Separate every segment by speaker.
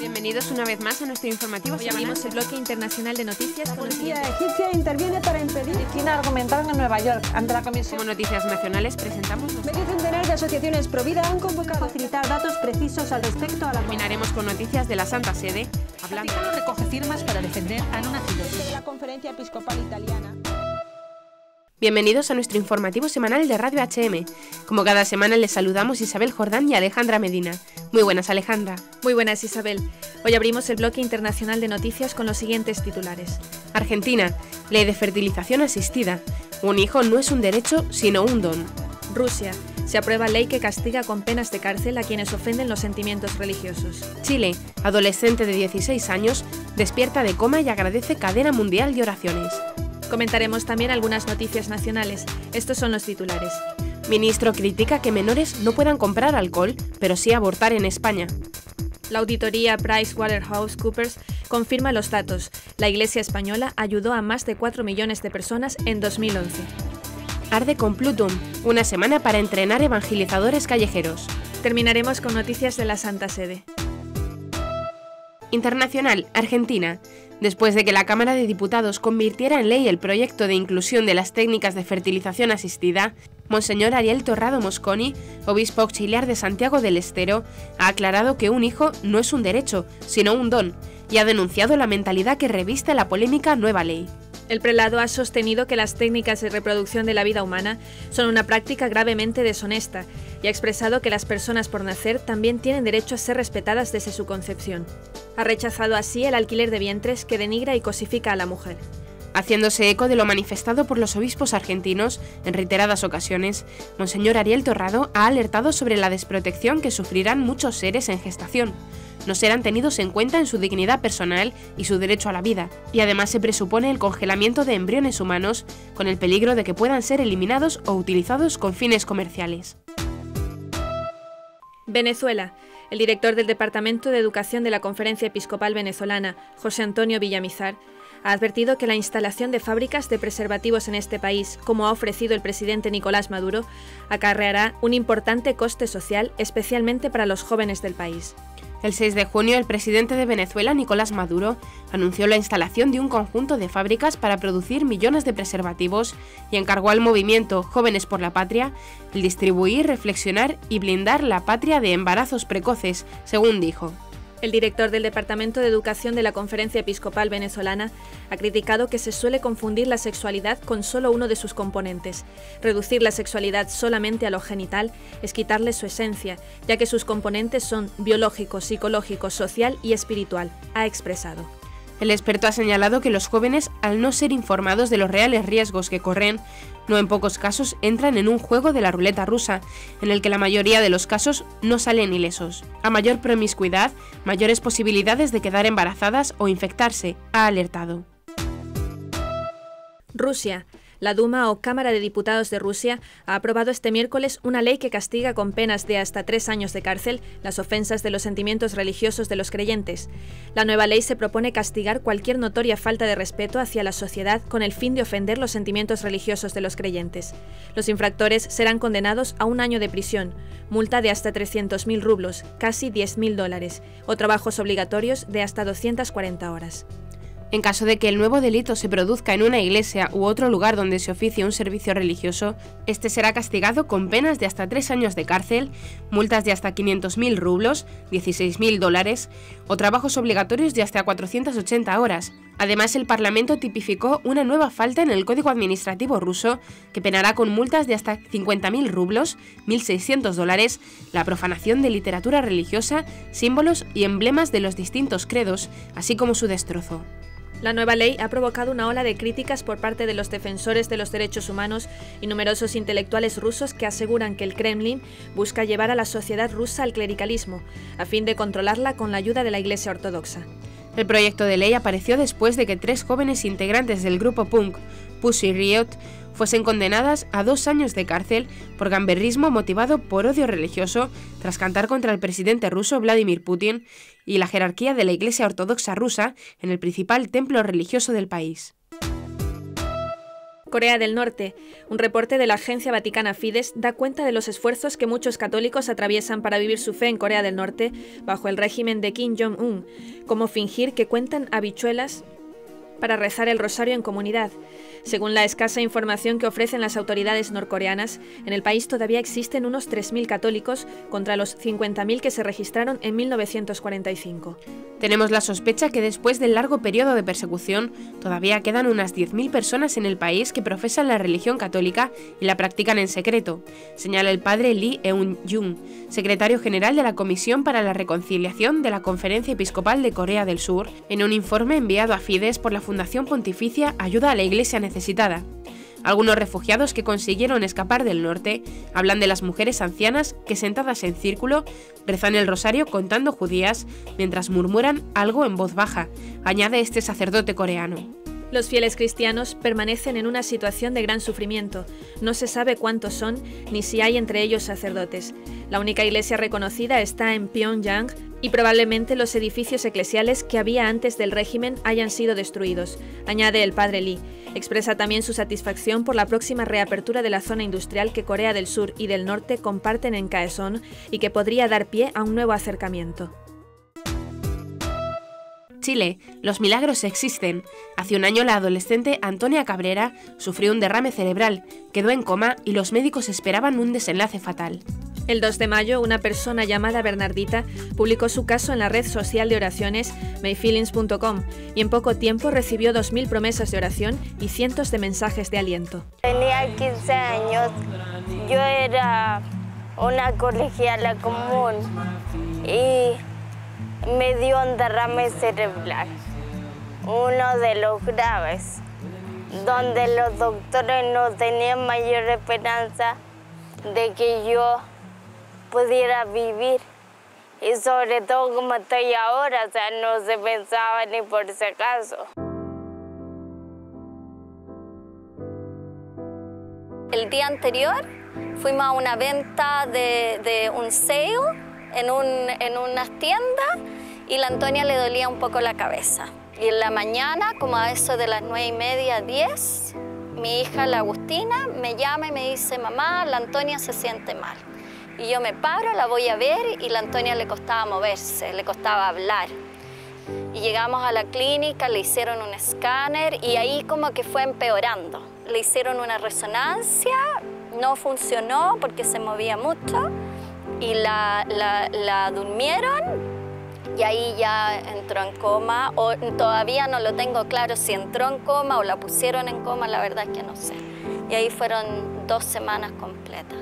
Speaker 1: Bienvenidos una vez más a nuestro informativo.
Speaker 2: Hoy abrimos el bloque internacional de noticias.
Speaker 3: La policía egipcia interviene para impedir que China argumentaron en Nueva York ante la comisión.
Speaker 1: Como noticias nacionales presentamos
Speaker 3: Medio centenar de asociaciones pro vida han convocado a facilitar datos precisos al respecto a la...
Speaker 1: Terminaremos con noticias de la Santa Sede.
Speaker 2: El Vaticano recoge firmas para defender a no nacidos.
Speaker 3: de la Conferencia Episcopal Italiana.
Speaker 1: Bienvenidos a nuestro informativo semanal de Radio HM. Como cada semana les saludamos Isabel Jordán y Alejandra Medina. Muy buenas, Alejandra.
Speaker 2: Muy buenas, Isabel. Hoy abrimos el bloque internacional de noticias con los siguientes titulares.
Speaker 1: Argentina, ley de fertilización asistida. Un hijo no es un derecho, sino un don.
Speaker 2: Rusia, se aprueba ley que castiga con penas de cárcel a quienes ofenden los sentimientos religiosos.
Speaker 1: Chile, adolescente de 16 años, despierta de coma y agradece cadena mundial de oraciones.
Speaker 2: Comentaremos también algunas noticias nacionales. Estos son los titulares.
Speaker 1: Ministro critica que menores no puedan comprar alcohol, pero sí abortar en España.
Speaker 2: La auditoría PricewaterhouseCoopers confirma los datos. La Iglesia española ayudó a más de 4 millones de personas en 2011.
Speaker 1: Arde con Plutum, una semana para entrenar evangelizadores callejeros.
Speaker 2: Terminaremos con noticias de la Santa Sede.
Speaker 1: Internacional, Argentina. Después de que la Cámara de Diputados convirtiera en ley el proyecto de inclusión de las técnicas de fertilización asistida, Monseñor Ariel Torrado Mosconi, obispo auxiliar de Santiago del Estero, ha aclarado que un hijo no es un derecho, sino un don, y ha denunciado la mentalidad que reviste la polémica nueva ley.
Speaker 2: El prelado ha sostenido que las técnicas de reproducción de la vida humana son una práctica gravemente deshonesta y ha expresado que las personas por nacer también tienen derecho a ser respetadas desde su concepción. Ha rechazado así el alquiler de vientres que denigra y cosifica a la mujer.
Speaker 1: Haciéndose eco de lo manifestado por los obispos argentinos en reiteradas ocasiones, Monseñor Ariel Torrado ha alertado sobre la desprotección que sufrirán muchos seres en gestación. No serán tenidos en cuenta en su dignidad personal y su derecho a la vida, y además se presupone el congelamiento de embriones humanos con el peligro de que puedan ser eliminados o utilizados con fines comerciales.
Speaker 2: Venezuela. El director del Departamento de Educación de la Conferencia Episcopal Venezolana, José Antonio Villamizar, ha advertido que la instalación de fábricas de preservativos en este país, como ha ofrecido el presidente Nicolás Maduro, acarreará un importante coste social, especialmente para los jóvenes del país.
Speaker 1: El 6 de junio, el presidente de Venezuela, Nicolás Maduro, anunció la instalación de un conjunto de fábricas para producir millones de preservativos y encargó al movimiento Jóvenes por la Patria el distribuir, reflexionar y blindar la patria de embarazos precoces, según dijo.
Speaker 2: El director del Departamento de Educación de la Conferencia Episcopal Venezolana ha criticado que se suele confundir la sexualidad con solo uno de sus componentes. Reducir la sexualidad solamente a lo genital es quitarle su esencia, ya que sus componentes son biológico, psicológico, social y espiritual, ha expresado.
Speaker 1: El experto ha señalado que los jóvenes, al no ser informados de los reales riesgos que corren, no en pocos casos entran en un juego de la ruleta rusa, en el que la mayoría de los casos no salen ilesos. A mayor promiscuidad, mayores posibilidades de quedar embarazadas o infectarse, ha alertado.
Speaker 2: Rusia. La Duma o Cámara de Diputados de Rusia ha aprobado este miércoles una ley que castiga con penas de hasta 3 años de cárcel las ofensas de los sentimientos religiosos de los creyentes. La nueva ley se propone castigar cualquier notoria falta de respeto hacia la sociedad con el fin de ofender los sentimientos religiosos de los creyentes. Los infractores serán condenados a 1 año de prisión, multa de hasta 300.000 rublos, casi $10.000, o trabajos obligatorios de hasta 240 horas.
Speaker 1: En caso de que el nuevo delito se produzca en una iglesia u otro lugar donde se oficie un servicio religioso, este será castigado con penas de hasta 3 años de cárcel, multas de hasta 500.000 rublos, $16.000, o trabajos obligatorios de hasta 480 horas. Además, el Parlamento tipificó una nueva falta en el Código Administrativo ruso que penará con multas de hasta 50.000 rublos, $1.600, la profanación de literatura religiosa, símbolos y emblemas de los distintos credos, así como su destrozo.
Speaker 2: La nueva ley ha provocado una ola de críticas por parte de los defensores de los derechos humanos y numerosos intelectuales rusos que aseguran que el Kremlin busca llevar a la sociedad rusa al clericalismo, a fin de controlarla con la ayuda de la Iglesia Ortodoxa.
Speaker 1: El proyecto de ley apareció después de que 3 jóvenes integrantes del grupo punk Pussy Riot fuesen condenadas a 2 años de cárcel por gamberrismo motivado por odio religioso tras cantar contra el presidente ruso Vladimir Putin y la jerarquía de la Iglesia Ortodoxa rusa en el principal templo religioso del país.
Speaker 2: Corea del Norte. Un reporte de la agencia vaticana Fides da cuenta de los esfuerzos que muchos católicos atraviesan para vivir su fe en Corea del Norte bajo el régimen de Kim Jong-un, como fingir que cuentan habichuelas para rezar el rosario en comunidad. Según la escasa información que ofrecen las autoridades norcoreanas, en el país todavía existen unos 3.000 católicos contra los 50.000 que se registraron en 1945.
Speaker 1: Tenemos la sospecha que después del largo periodo de persecución, todavía quedan unas 10.000 personas en el país que profesan la religión católica y la practican en secreto, señala el padre Lee Eun-jung, secretario general de la Comisión para la Reconciliación de la Conferencia Episcopal de Corea del Sur, en un informe enviado a Fides por la Fundación Pontificia Ayuda a la Iglesia Necesitada. Algunos refugiados que consiguieron escapar del norte hablan de las mujeres ancianas que, sentadas en círculo, rezan el rosario contando judías mientras murmuran algo en voz baja, añade este sacerdote coreano.
Speaker 2: Los fieles cristianos permanecen en una situación de gran sufrimiento. No se sabe cuántos son, ni si hay entre ellos sacerdotes. La única iglesia reconocida está en Pyongyang y probablemente los edificios eclesiales que había antes del régimen hayan sido destruidos, añade el padre Lee. Expresa también su satisfacción por la próxima reapertura de la zona industrial que Corea del Sur y del Norte comparten en Kaesong y que podría dar pie a un nuevo acercamiento.
Speaker 1: Chile, los milagros existen. Hace un año la adolescente Antonia Cabrera sufrió un derrame cerebral, quedó en coma y los médicos esperaban un desenlace fatal.
Speaker 2: El 2 de mayo, una persona llamada Bernardita publicó su caso en la red social de oraciones mayfeelings.com y en poco tiempo recibió 2.000 promesas de oración y cientos de mensajes de aliento.
Speaker 4: Tenía 15 años, yo era una colegiala común y me dio un derrame cerebral, uno de los graves, donde los doctores no tenían mayor esperanza de que yo pudiera vivir. Y sobre todo como estoy ahora, o sea, no se pensaba ni por si acaso.
Speaker 5: El día anterior fuimos a una venta de un sale en unas tiendas y la Antonia le dolía un poco la cabeza. Y en la mañana, como a eso de las 9:30, 10, mi hija, la Agustina, me llama y me dice: mamá, la Antonia se siente mal. Y yo me paro, la voy a ver y la Antonia le costaba moverse, le costaba hablar. Y llegamos a la clínica, le hicieron un escáner y ahí como que fue empeorando. Le hicieron una resonancia, no funcionó porque se movía mucho y la durmieron y ahí ya entró en coma. O todavía no lo tengo claro si entró en coma o la pusieron en coma, la verdad es que no sé. Y ahí fueron 2 semanas completas.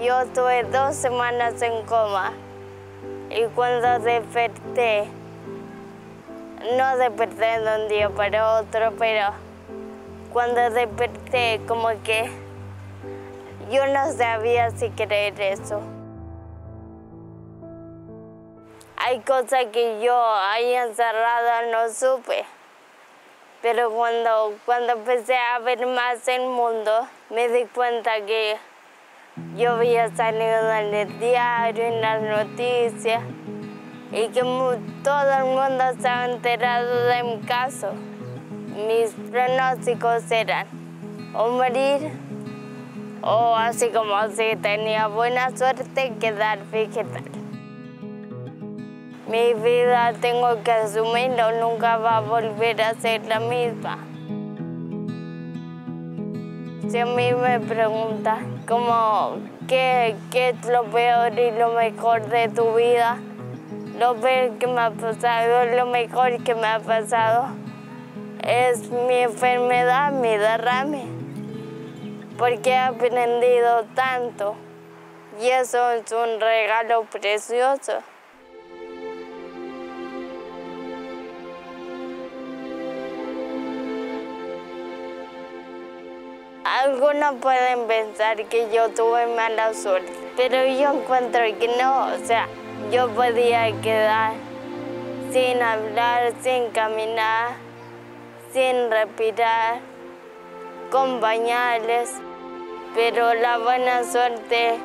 Speaker 4: Yo estuve 2 semanas en coma y cuando desperté, no desperté de un día para otro, pero cuando desperté como que yo no sabía si creer eso. Hay cosas que yo ahí encerrada no supe, pero cuando empecé a ver más el mundo, me di cuenta que yo había salido en el diario, en las noticias, y que todo el mundo estaba enterado de mi caso. Mis pronósticos eran o morir, o así como si tenía buena suerte, quedar vegetal. Mi vida tengo que asumirlo, nunca va a volver a ser la misma. Si a mí me preguntan como qué es lo peor y lo mejor de tu vida, lo peor que me ha pasado, lo mejor que me ha pasado es mi enfermedad, mi derrame, porque he aprendido tanto y eso es un regalo precioso. Algunos pueden pensar que yo tuve mala suerte, pero yo encuentro que no, o sea, yo podía quedar sin hablar, sin caminar, sin respirar, con pañales, pero la buena suerte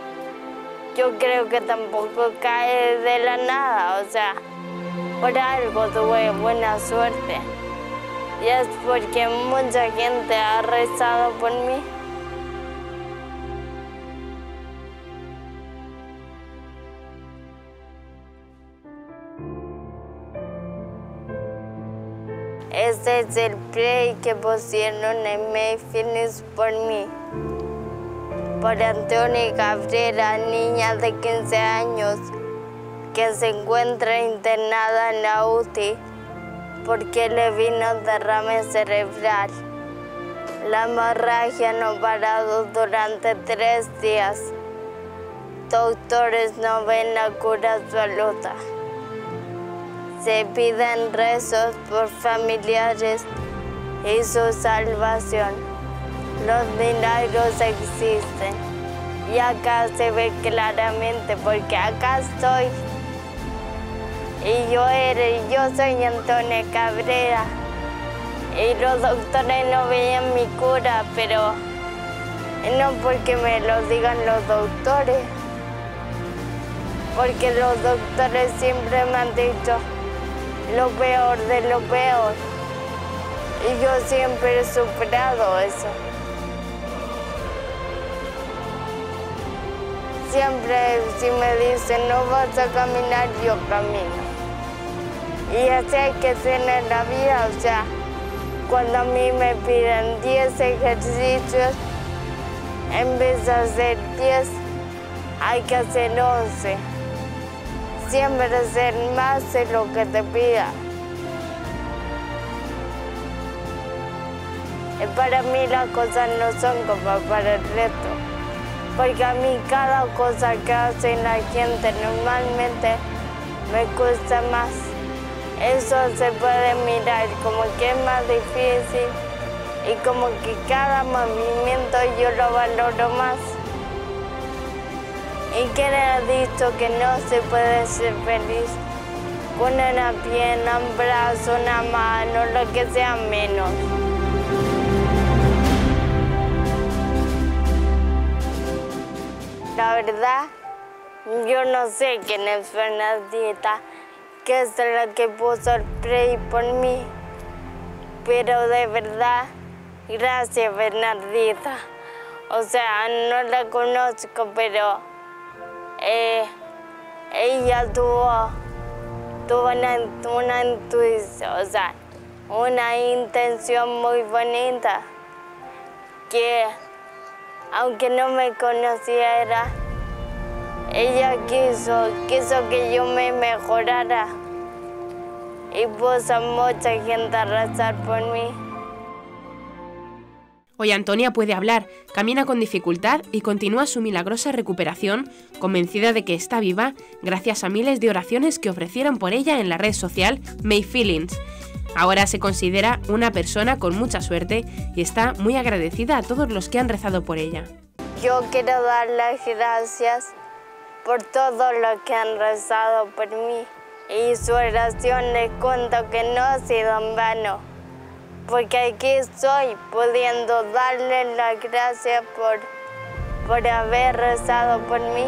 Speaker 4: yo creo que tampoco cae de la nada, o sea, por algo tuve buena suerte. y es porque mucha gente ha rezado por mí. Este es el play que pusieron en Mayfield por mí. Por Antonia Cabrera, niña de 15 años, que se encuentra internada en la UTI porque le vino derrame cerebral. La hemorragia no ha parado durante 3 días. Doctores no ven la cura absoluta. Se piden rezos por familiares y su salvación. Los milagros existen y acá se ve claramente porque acá estoy. Y yo soy Antonia Cabrera y los doctores no veían mi cura, pero no porque me lo digan los doctores, porque los doctores siempre me han dicho lo peor de lo peor y yo siempre he superado eso. Siempre si me dicen no vas a caminar, yo camino. Y así hay que ser en la vida, o sea, cuando a mí me piden 10 ejercicios, en vez de hacer 10, hay que hacer 11. Siempre hacer más de lo que te pida. Y para mí las cosas no son como para el resto, porque a mí cada cosa que hace la gente normalmente me cuesta más. Eso se puede mirar como que es más difícil y como que cada movimiento yo lo valoro más. ¿Y quién ha dicho que no se puede ser feliz con una pierna, un brazo, una mano, lo que sea menos? La verdad, yo no sé quién es Fernandita, que es la que puso el play por mí, pero de verdad, gracias Bernardita. O sea, no la conozco, pero ella tuvo una intuición, o sea, una intención muy bonita, que aunque no me conociera, ella quiso que yo me mejorara y puso a mucha gente a rezar por mí.
Speaker 1: Hoy Antonia puede hablar, camina con dificultad y continúa su milagrosa recuperación, convencida de que está viva gracias a miles de oraciones que ofrecieron por ella en la red social Mayfeelings. Ahora se considera una persona con mucha suerte y está muy agradecida a todos los que han rezado por ella.
Speaker 4: Yo quiero dar las gracias por todo lo que han rezado por mí y su oración les cuento que no ha sido en vano, porque aquí estoy pudiendo darles las gracias por haber rezado por mí.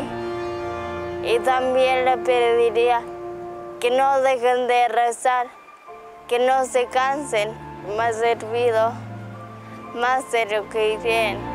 Speaker 4: Y también les pediría que no dejen de rezar, que no se cansen, me ha servido más de lo que creen.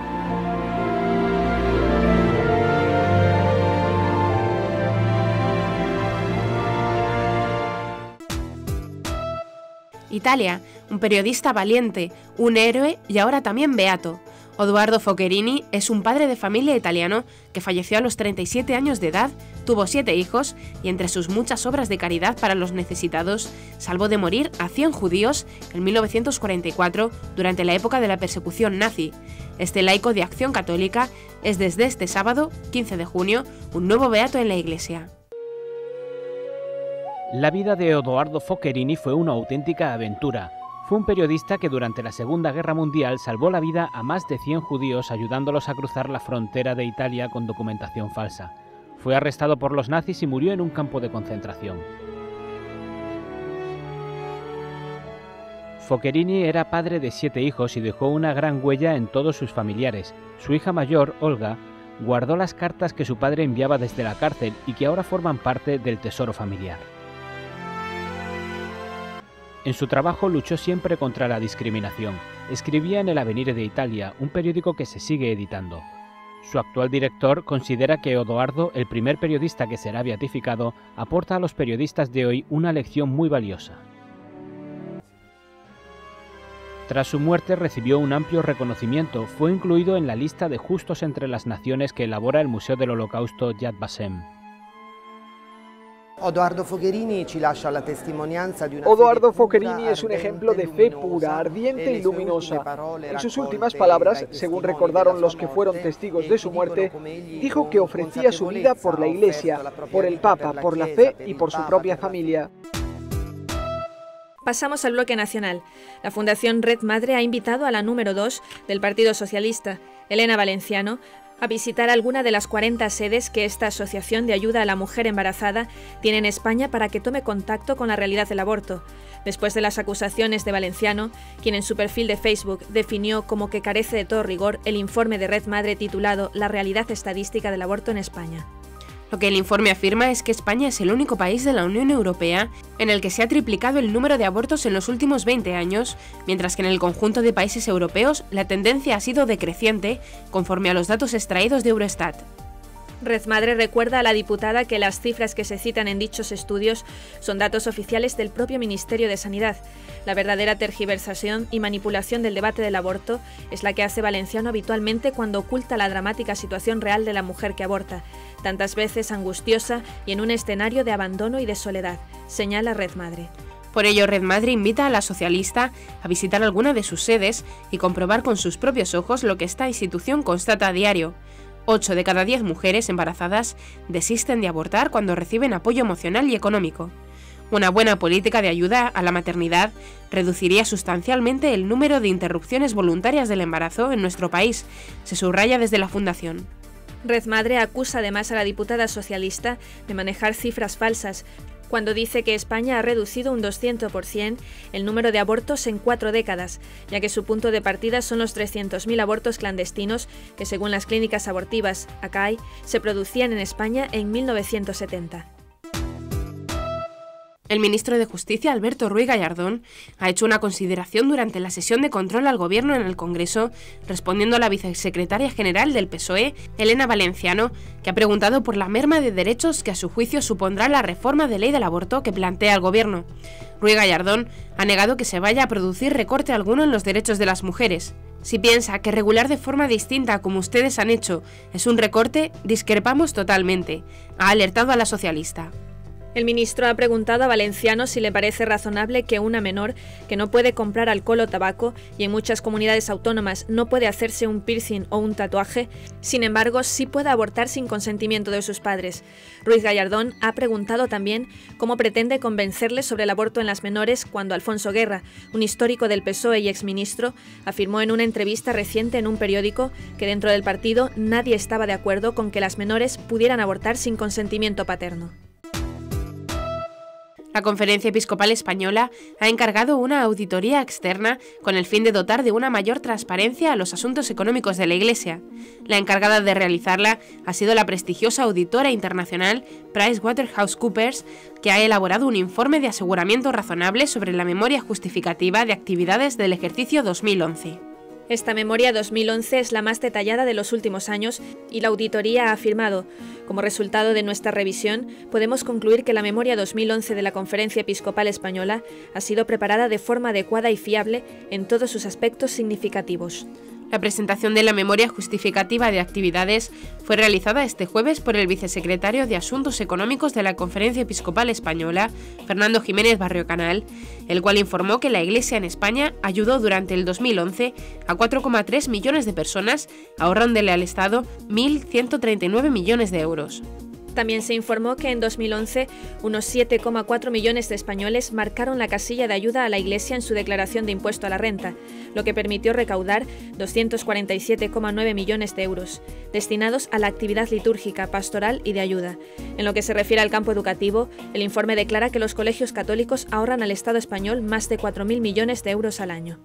Speaker 1: Italia, un periodista valiente, un héroe y ahora también beato. Odoardo Focherini es un padre de familia italiano que falleció a los 37 años de edad, tuvo 7 hijos y entre sus muchas obras de caridad para los necesitados, salvó de morir a 100 judíos en 1944 durante la época de la persecución nazi. Este laico de Acción Católica es desde este sábado, 15 de junio, un nuevo beato en la Iglesia.
Speaker 6: La vida de Odoardo Focherini fue una auténtica aventura. Fue un periodista que durante la Segunda Guerra Mundial salvó la vida a más de 100 judíos ayudándolos a cruzar la frontera de Italia con documentación falsa. Fue arrestado por los nazis y murió en un campo de concentración. Focherini era padre de 7 hijos y dejó una gran huella en todos sus familiares. Su hija mayor, Olga, guardó las cartas que su padre enviaba desde la cárcel y que ahora forman parte del tesoro familiar. En su trabajo luchó siempre contra la discriminación. Escribía en El Avvenire de Italia, un periódico que se sigue editando. Su actual director considera que Odoardo, el primer periodista que será beatificado, aporta a los periodistas de hoy una lección muy valiosa. Tras su muerte recibió un amplio reconocimiento, fue incluido en la lista de justos entre las naciones que elabora el Museo del Holocausto Yad Vashem.
Speaker 7: Odoardo Fogherini es un ejemplo de fe pura, ardiente y luminosa. En sus últimas palabras, según recordaron los que fueron testigos de su muerte, dijo que ofrecía su vida por la Iglesia, por el Papa, por la fe y por su propia familia.
Speaker 2: Pasamos al bloque nacional. La Fundación Red Madre ha invitado a la número 2 del Partido Socialista, Elena Valenciano, a visitar alguna de las 40 sedes que esta Asociación de Ayuda a la Mujer Embarazada tiene en España para que tome contacto con la realidad del aborto, después de las acusaciones de Valenciano, quien en su perfil de Facebook definió como que carece de todo rigor el informe de Red Madre titulado La realidad estadística del aborto en España.
Speaker 1: Lo que el informe afirma es que España es el único país de la Unión Europea en el que se ha triplicado el número de abortos en los últimos 20 años, mientras que en el conjunto de países europeos la tendencia ha sido decreciente, conforme a los datos extraídos de Eurostat.
Speaker 2: Red Madre recuerda a la diputada que las cifras que se citan en dichos estudios son datos oficiales del propio Ministerio de Sanidad. La verdadera tergiversación y manipulación del debate del aborto es la que hace Valenciano habitualmente cuando oculta la dramática situación real de la mujer que aborta, tantas veces angustiosa y en un escenario de abandono y de soledad, señala Red Madre.
Speaker 1: Por ello, Red Madre invita a la socialista a visitar alguna de sus sedes y comprobar con sus propios ojos lo que esta institución constata a diario. 8 de cada 10 mujeres embarazadas desisten de abortar cuando reciben apoyo emocional y económico. Una buena política de ayuda a la maternidad reduciría sustancialmente el número de interrupciones voluntarias del embarazo en nuestro país, se subraya desde la Fundación.
Speaker 2: Red Madre acusa además a la diputada socialista de manejar cifras falsas, cuando dice que España ha reducido un 200% el número de abortos en 4 décadas, ya que su punto de partida son los 300.000 abortos clandestinos que, según las clínicas abortivas ACAI, se producían en España en 1970.
Speaker 1: El ministro de Justicia, Alberto Ruiz Gallardón, ha hecho una consideración durante la sesión de control al Gobierno en el Congreso, respondiendo a la vicesecretaria general del PSOE, Elena Valenciano, que ha preguntado por la merma de derechos que a su juicio supondrá la reforma de ley del aborto que plantea el Gobierno. Ruiz Gallardón ha negado que se vaya a producir recorte alguno en los derechos de las mujeres. Si piensa que regular de forma distinta como ustedes han hecho es un recorte, discrepamos totalmente, ha alertado a la socialista.
Speaker 2: El ministro ha preguntado a Valenciano si le parece razonable que una menor que no puede comprar alcohol o tabaco y en muchas comunidades autónomas no puede hacerse un piercing o un tatuaje, sin embargo sí pueda abortar sin consentimiento de sus padres. Ruiz Gallardón ha preguntado también cómo pretende convencerles sobre el aborto en las menores cuando Alfonso Guerra, un histórico del PSOE y exministro, afirmó en una entrevista reciente en un periódico que dentro del partido nadie estaba de acuerdo con que las menores pudieran abortar sin consentimiento paterno.
Speaker 1: La Conferencia Episcopal Española ha encargado una auditoría externa con el fin de dotar de una mayor transparencia a los asuntos económicos de la Iglesia. La encargada de realizarla ha sido la prestigiosa auditora internacional PricewaterhouseCoopers, que ha elaborado un informe de aseguramiento razonable sobre la memoria justificativa de actividades del ejercicio 2011.
Speaker 2: Esta memoria 2011 es la más detallada de los últimos años y la auditoría ha afirmado: como resultado de nuestra revisión, podemos concluir que la memoria 2011 de la Conferencia Episcopal Española ha sido preparada de forma adecuada y fiable en todos sus aspectos significativos.
Speaker 1: La presentación de la memoria justificativa de actividades fue realizada este jueves por el vicesecretario de Asuntos Económicos de la Conferencia Episcopal Española, Fernando Jiménez Barrio Canal, el cual informó que la Iglesia en España ayudó durante el 2011 a 4,3 millones de personas, ahorrándole al Estado 1.139 millones de euros.
Speaker 2: También se informó que en 2011 unos 7,4 millones de españoles marcaron la casilla de ayuda a la Iglesia en su declaración de impuesto a la renta, lo que permitió recaudar 247,9 millones de euros, destinados a la actividad litúrgica, pastoral y de ayuda. En lo que se refiere al campo educativo, el informe declara que los colegios católicos ahorran al Estado español más de 4.000 millones de euros al año.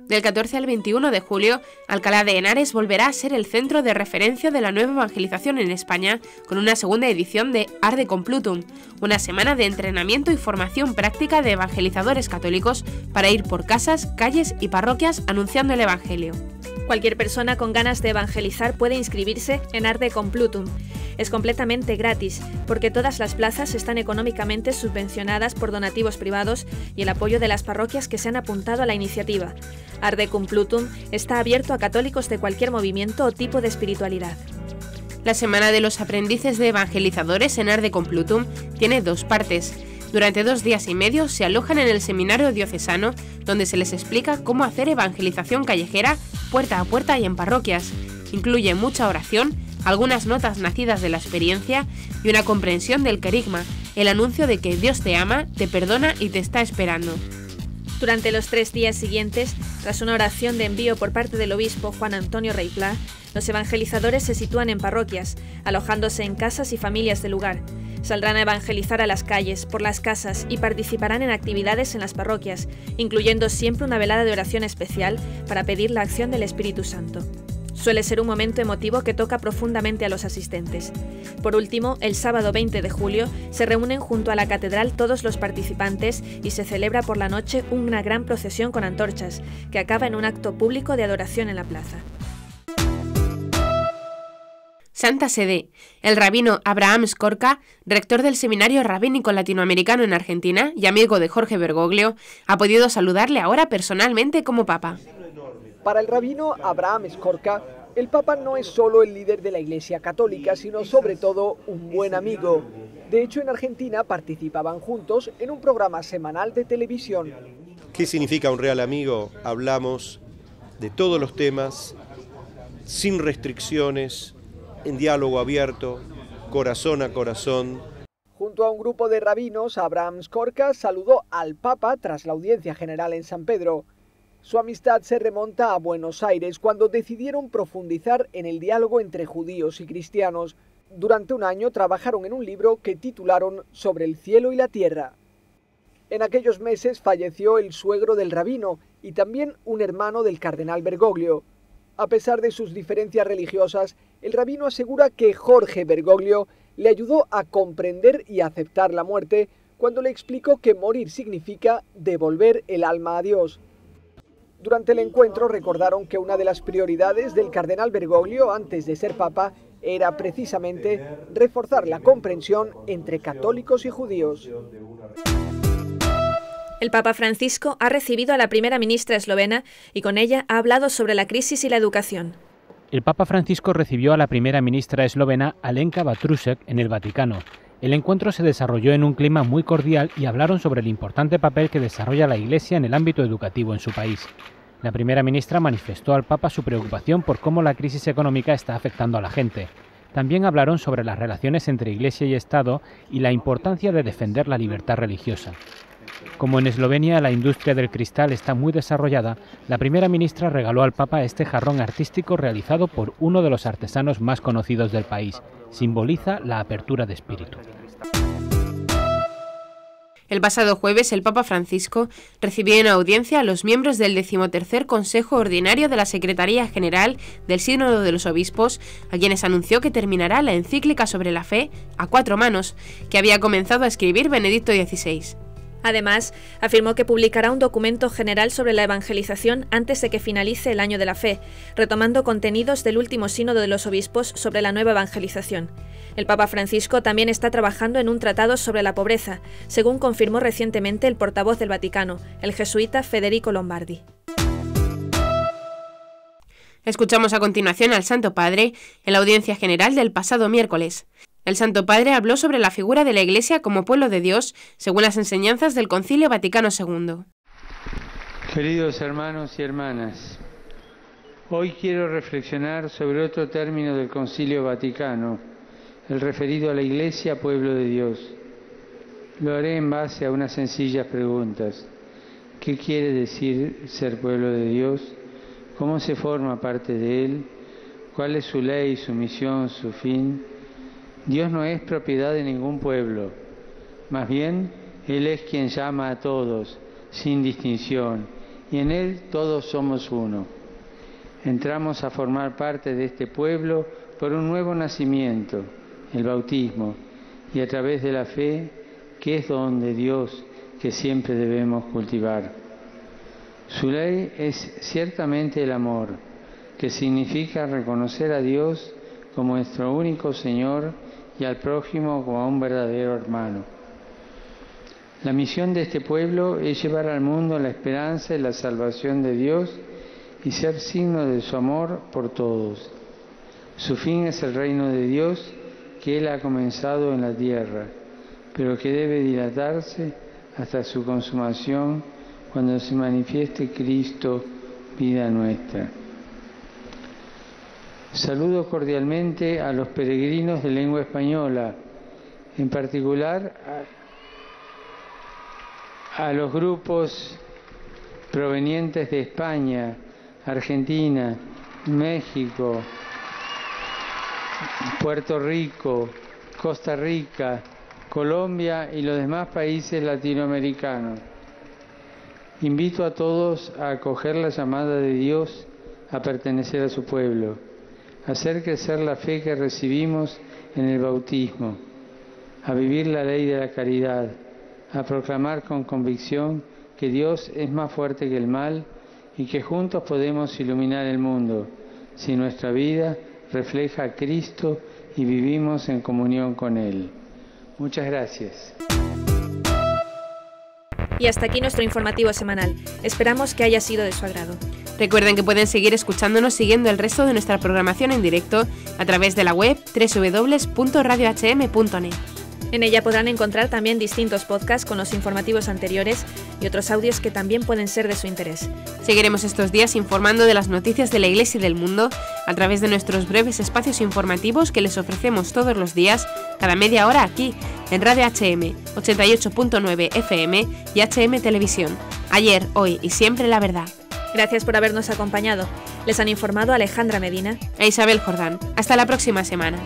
Speaker 1: Del 14 al 21 de julio, Alcalá de Henares volverá a ser el centro de referencia de la nueva evangelización en España, con una segunda edición de Arde Complutum, una semana de entrenamiento y formación práctica de evangelizadores católicos para ir por casas, calles y parroquias anunciando el Evangelio.
Speaker 2: Cualquier persona con ganas de evangelizar puede inscribirse en Arde Complutum. Es completamente gratis, porque todas las plazas están económicamente subvencionadas por donativos privados y el apoyo de las parroquias que se han apuntado a la iniciativa. Arde Complutum está abierto a católicos de cualquier movimiento o tipo de espiritualidad.
Speaker 1: La Semana de los Aprendices de Evangelizadores en Arde Complutum tiene 2 partes. Durante 2 días y medio se alojan en el seminario diocesano, donde se les explica cómo hacer evangelización callejera, puerta a puerta y en parroquias. Incluye mucha oración, algunas notas nacidas de la experiencia y una comprensión del querigma, el anuncio de que Dios te ama, te perdona y te está esperando.
Speaker 2: Durante los 3 días siguientes, tras una oración de envío por parte del obispo Juan Antonio Reiplá, los evangelizadores se sitúan en parroquias, alojándose en casas y familias del lugar. Saldrán a evangelizar a las calles, por las casas y participarán en actividades en las parroquias, incluyendo siempre una velada de oración especial para pedir la acción del Espíritu Santo. Suele ser un momento emotivo que toca profundamente a los asistentes. Por último, el sábado 20 de julio se reúnen junto a la catedral todos los participantes y se celebra por la noche una gran procesión con antorchas, que acaba en un acto público de adoración en la plaza.
Speaker 1: Santa Sede. El rabino Abraham Skorka, rector del Seminario Rabínico Latinoamericano en Argentina y amigo de Jorge Bergoglio, ha podido saludarle ahora personalmente como papa.
Speaker 7: Para el rabino Abraham Skorka, el Papa no es solo el líder de la Iglesia Católica, sino sobre todo un buen amigo. De hecho, en Argentina participaban juntos en un programa semanal de televisión.
Speaker 8: ¿Qué significa un real amigo? Hablamos de todos los temas, sin restricciones, en diálogo abierto, corazón a corazón.
Speaker 7: Junto a un grupo de rabinos, Abraham Skorka saludó al Papa tras la audiencia general en San Pedro. Su amistad se remonta a Buenos Aires cuando decidieron profundizar en el diálogo entre judíos y cristianos. Durante un año trabajaron en un libro que titularon Sobre el cielo y la tierra. En aquellos meses falleció el suegro del rabino y también un hermano del cardenal Bergoglio. A pesar de sus diferencias religiosas, el rabino asegura que Jorge Bergoglio le ayudó a comprender y aceptar la muerte cuando le explicó que morir significa devolver el alma a Dios. Durante el encuentro recordaron que una de las prioridades del cardenal Bergoglio antes de ser papa era precisamente reforzar la comprensión entre católicos y judíos.
Speaker 2: El Papa Francisco ha recibido a la primera ministra eslovena y con ella ha hablado sobre la crisis y la educación.
Speaker 6: El Papa Francisco recibió a la primera ministra eslovena Alenka Batrusek en el Vaticano. El encuentro se desarrolló en un clima muy cordial y hablaron sobre el importante papel que desarrolla la Iglesia en el ámbito educativo en su país. La primera ministra manifestó al Papa su preocupación por cómo la crisis económica está afectando a la gente. También hablaron sobre las relaciones entre Iglesia y Estado y la importancia de defender la libertad religiosa. Como en Eslovenia la industria del cristal está muy desarrollada, la primera ministra regaló al Papa este jarrón artístico realizado por uno de los artesanos más conocidos del país. Simboliza la apertura de espíritu.
Speaker 1: El pasado jueves, el Papa Francisco recibió en audiencia a los miembros del 13º Consejo Ordinario de la Secretaría General del Sínodo de los Obispos, a quienes anunció que terminará la encíclica sobre la fe a 4 manos, que había comenzado a escribir Benedicto XVI.
Speaker 2: Además, afirmó que publicará un documento general sobre la evangelización antes de que finalice el año de la fe, retomando contenidos del último sínodo de los obispos sobre la nueva evangelización. El Papa Francisco también está trabajando en un tratado sobre la pobreza, según confirmó recientemente el portavoz del Vaticano, el jesuita Federico Lombardi.
Speaker 1: Escuchamos a continuación al Santo Padre en la audiencia general del pasado miércoles. El Santo Padre habló sobre la figura de la Iglesia como pueblo de Dios, según las enseñanzas del Concilio Vaticano II.
Speaker 9: Queridos hermanos y hermanas, hoy quiero reflexionar sobre otro término del Concilio Vaticano, el referido a la Iglesia, pueblo de Dios. Lo haré en base a unas sencillas preguntas. ¿Qué quiere decir ser pueblo de Dios? ¿Cómo se forma parte de Él? ¿Cuál es su ley, su misión, su fin? Dios no es propiedad de ningún pueblo. Más bien, Él es quien llama a todos, sin distinción, y en Él todos somos uno. Entramos a formar parte de este pueblo por un nuevo nacimiento, el bautismo, y a través de la fe, que es don de Dios que siempre debemos cultivar. Su ley es ciertamente el amor, que significa reconocer a Dios como nuestro único Señor y al prójimo como a un verdadero hermano. La misión de este pueblo es llevar al mundo la esperanza y la salvación de Dios y ser signo de su amor por todos. Su fin es el reino de Dios que Él ha comenzado en la tierra, pero que debe dilatarse hasta su consumación cuando se manifieste Cristo, vida nuestra. Saludo cordialmente a los peregrinos de lengua española, en particular a los grupos provenientes de España, Argentina, México, Puerto Rico, Costa Rica, Colombia y los demás países latinoamericanos. Invito a todos a acoger la llamada de Dios a pertenecer a su pueblo, a hacer crecer la fe que recibimos en el bautismo, a vivir la ley de la caridad, a proclamar con convicción que Dios es más fuerte que el mal y que juntos podemos iluminar el mundo si nuestra vida refleja a Cristo y vivimos en comunión con Él. Muchas gracias.
Speaker 2: Y hasta aquí nuestro informativo semanal. Esperamos que haya sido de su agrado.
Speaker 1: Recuerden que pueden seguir escuchándonos siguiendo el resto de nuestra programación en directo a través de la web www.radiohm.net.
Speaker 2: En ella podrán encontrar también distintos podcasts con los informativos anteriores y otros audios que también pueden ser de su interés.
Speaker 1: Seguiremos estos días informando de las noticias de la Iglesia y del mundo a través de nuestros breves espacios informativos que les ofrecemos todos los días, cada media hora aquí, en Radio HM, 88.9 FM y HM Televisión. Ayer, hoy y siempre la verdad.
Speaker 2: Gracias por habernos acompañado. Les han informado Alejandra Medina
Speaker 1: e Isabel Jordán. Hasta la próxima semana.